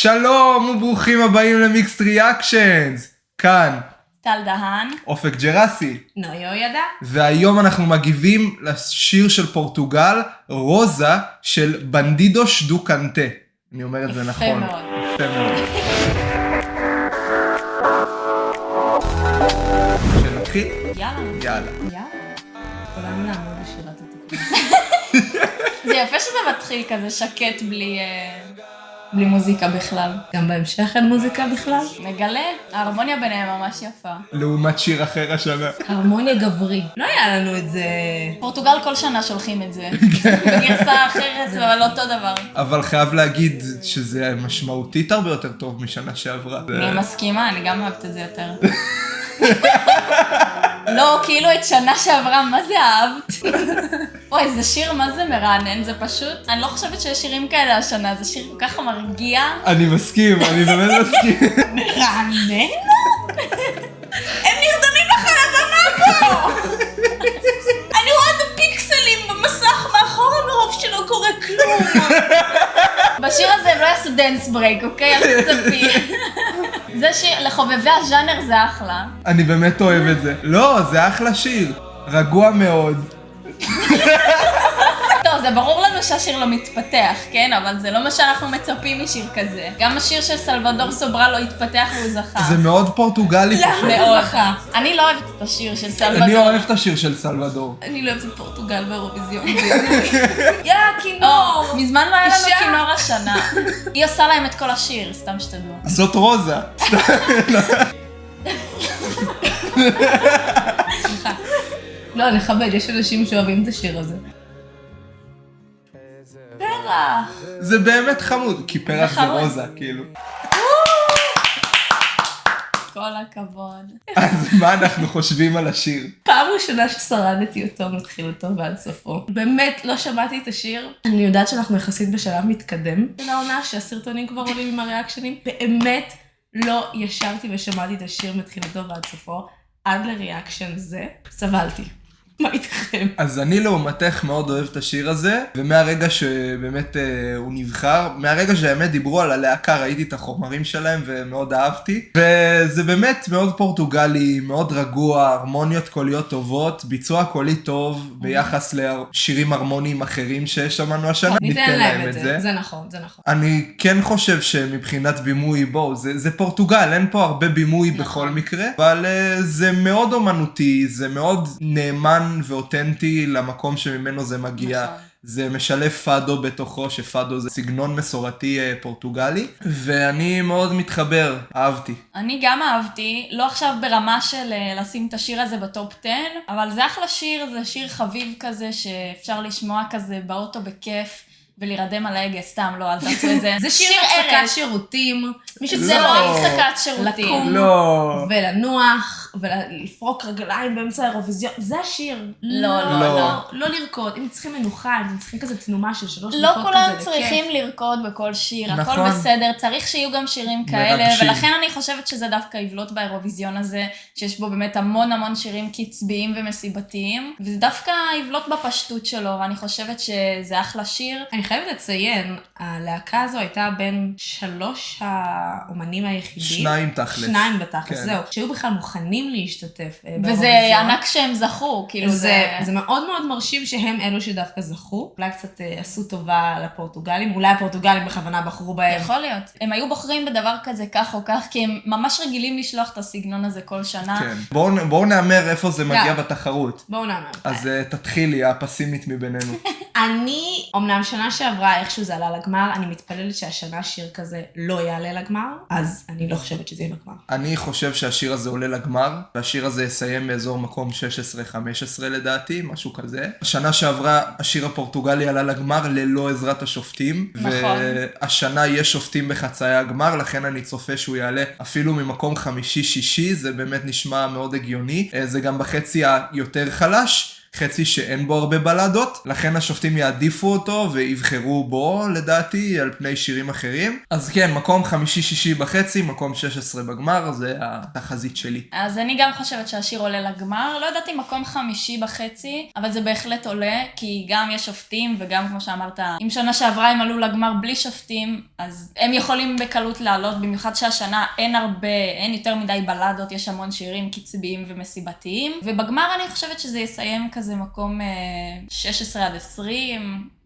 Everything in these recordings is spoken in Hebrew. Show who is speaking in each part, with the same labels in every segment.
Speaker 1: שלום וברוכים הבאים למיקסט ריאקשנס, כאן
Speaker 2: טל דהן,
Speaker 1: אופק ג'רסי,
Speaker 2: נויו ידע,
Speaker 1: והיום אנחנו מגיבים לשיר של פורטוגל, רוזה של בנדידוש דו קנטה. אני אומר את זה נכון.
Speaker 2: יפה מאוד.
Speaker 1: יפה מאוד. שנתחיל?
Speaker 2: יאללה.
Speaker 1: יאללה.
Speaker 2: כולנו נעמוד בשירת התקווה. זה יפה שזה מתחיל כזה שקט בלי מוזיקה בכלל.
Speaker 3: גם בהמשך אין מוזיקה בכלל?
Speaker 2: מגלה, ההרמוניה ביניהם ממש יפה.
Speaker 1: לעומת שיר אחר השנה.
Speaker 3: הרמוניה גברי. לא היה לנו את זה...
Speaker 2: פורטוגל כל שנה שולחים את זה. בגרסה אחרת, אבל אותו דבר.
Speaker 1: אבל חייב להגיד שזה משמעותית הרבה יותר טוב משנה שעברה.
Speaker 2: אני מסכימה, אני גם אוהבת את זה יותר. לא, כאילו את שנה שעברה, מה זה אהבת? אוי, זה שיר מה זה מרענן, זה פשוט, אני לא חושבת שיש שירים כאלה השנה, זה שיר כל כך מרגיע.
Speaker 1: אני מסכים, אני באמת מסכים.
Speaker 2: מרענן? הם נרדמים לך על הבמה פה! אני רואה את הפיקסלים במסך מאחורה מרוב שלא קורה כלום. בשיר הזה הם לא יעשו דנס ברייק, אוקיי? אל תצפי. זה שיר, לחובבי הז'אנר זה אחלה.
Speaker 1: אני באמת אוהב את זה. לא, זה אחלה שיר. רגוע מאוד.
Speaker 2: טוב, זה ברור לנו שהשיר לא מתפתח, כן? אבל זה לא מה שאנחנו מצפים משיר כזה. גם השיר של סלבדור סוברה לא התפתח והוא זכה.
Speaker 1: זה מאוד פורטוגלי פשוט.
Speaker 2: מאוד. אני לא אוהבת את השיר של סלבדור.
Speaker 1: אני אוהב את השיר של סלבדור.
Speaker 3: אני לא אוהבת את פורטוגל באירוויזיון. יא, כינור!
Speaker 2: מזמן לא היה לנו
Speaker 3: אישה.
Speaker 2: כינור השנה. היא עושה להם את כל השיר, סתם שתדעו.
Speaker 1: זאת רוזה.
Speaker 3: לא, נכבד, יש אנשים שאוהבים את השיר הזה.
Speaker 2: פרח.
Speaker 1: זה באמת חמוד, כי פרח זה
Speaker 2: חמוד.
Speaker 1: רוזה, כאילו.
Speaker 2: כל הכבוד.
Speaker 1: אז מה אנחנו חושבים על השיר?
Speaker 3: פעם ראשונה ששרדתי אותו מתחילתו ועד סופו. באמת לא שמעתי את השיר. אני יודעת שאנחנו יחסית בשלב מתקדם של העונה, שהסרטונים כבר עולים עם הריאקשנים. באמת לא ישבתי ושמעתי את השיר מתחילתו ועד סופו. עד לריאקשן זה, סבלתי. מה איתכם?
Speaker 1: אז אני לעומתך מאוד אוהב את השיר הזה, ומהרגע שבאמת הוא נבחר, מהרגע שהאמת דיברו על הלהקה, ראיתי את החומרים שלהם ומאוד אהבתי. וזה באמת מאוד פורטוגלי, מאוד רגוע, הרמוניות קוליות טובות, ביצוע קולי טוב ביחס לשירים הרמוניים אחרים ששמענו השנה.
Speaker 3: ניתן להם את זה, זה נכון, זה נכון.
Speaker 1: אני כן חושב שמבחינת בימוי, בואו, זה פורטוגל, אין פה הרבה בימוי בכל מקרה, אבל זה מאוד אומנותי, זה מאוד נאמן ואותנטי למקום שממנו זה מגיע.
Speaker 2: נכון.
Speaker 1: זה משלב פאדו בתוכו, שפאדו זה סגנון מסורתי פורטוגלי, ואני מאוד מתחבר, אהבתי.
Speaker 2: אני גם אהבתי, לא עכשיו ברמה של לשים את השיר הזה בטופ 10, אבל זה אחלה שיר, זה שיר חביב כזה שאפשר לשמוע כזה באוטו בכיף. ולהירדם על ההגה, סתם, לא, אל תעשו את זה.
Speaker 3: זה שיר הפסקת שירותים.
Speaker 2: זה לא הפסקת שירותים.
Speaker 3: לקום
Speaker 1: לא.
Speaker 3: ולנוח, ולפרוק רגליים באמצע האירוויזיון. זה השיר. לא לרקוד. אם צריכים מנוחה, אם צריכים כזה תנומה של 3 דקות כזה
Speaker 2: לא
Speaker 3: לכיף.
Speaker 2: כולם צריכים לרקוד בכל שיר, הכל
Speaker 1: נכון.
Speaker 2: בסדר, צריך שיהיו גם שירים כאלה,
Speaker 1: מרגשים.
Speaker 2: ולכן אני חושבת שזה דווקא יבלוט באירוויזיון הזה, שיש בו באמת המון המון שירים קצביים ומסיבתיים, וזה דווקא יבלוט בפשטות שלו, ואני חושבת שזה אחלה שיר.
Speaker 3: אני חייבת לציין, הלהקה הזו הייתה בין 3 האומנים היחידים.
Speaker 1: 2 תכלס.
Speaker 3: 2 בתכלס,
Speaker 1: כן.
Speaker 3: זהו. שהיו בכלל מוכנים להשתתף
Speaker 2: וזה ענק שהם זכו, כאילו
Speaker 3: זה מאוד מאוד מרשים שהם אלו שדווקא זכו. אולי קצת עשו טובה לפורטוגלים, אולי הפורטוגלים בכוונה בחרו בהם.
Speaker 2: יכול להיות. הם היו בוחרים בדבר כזה כך או כך, כי הם ממש רגילים לשלוח את הסגנון הזה כל שנה.
Speaker 1: כן. בואו נאמר איפה זה מגיע בתחרות.
Speaker 3: בואו נאמר.
Speaker 1: אז תתחילי, הפסימית מבינינו.
Speaker 3: אני, אמנם שנה שעברה איכשהו זה עלה לגמר, אני מתפללת שהשנה שיר כזה לא יעלה לגמר, אז אני לא חושבת שזה יהיה בגמר.
Speaker 1: אני חושב שהשיר הזה עולה לגמר, והשיר הזה יסיים באזור מקום 16-15 לדעתי, משהו כזה. השנה שעברה השיר הפורטוגלי עלה לגמר ללא עזרת השופטים,
Speaker 2: נכון.
Speaker 1: והשנה יש שופטים בחצאי הגמר, לכן אני צופה שהוא יעלה אפילו ממקום 5-6, זה באמת נשמע מאוד הגיוני, זה גם בחצי היותר חלש. חצי שאין בו הרבה בלדות, לכן השופטים יעדיפו אותו ויבחרו בו לדעתי על פני שירים אחרים. אז כן, מקום 5-6 בחצי, מקום 16 בגמר, זה התחזית שלי.
Speaker 2: אז אני גם חושבת שהשיר עולה לגמר, לא ידעתי מקום 5.5, אבל זה בהחלט עולה, כי גם יש שופטים וגם כמו שאמרת, אם שנה שעברה הם עלו לגמר בלי שופטים, אז הם יכולים בקלות לעלות, במיוחד שהשנה אין יותר מדי בלדות, יש המון שירים קצביים ומסיבתיים, ובגמר אני חושבת שזה יסיים כזה מקום 16-20,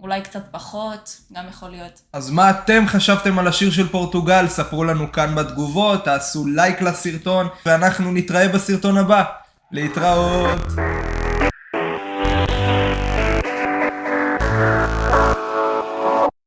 Speaker 2: אולי קצת פחות, גם יכול להיות.
Speaker 1: אז מה אתם חשבתם על השיר של פורטוגל? ספרו לנו כאן בתגובות, תעשו לייק לסרטון, ואנחנו נתראה בסרטון הבא. להתראות.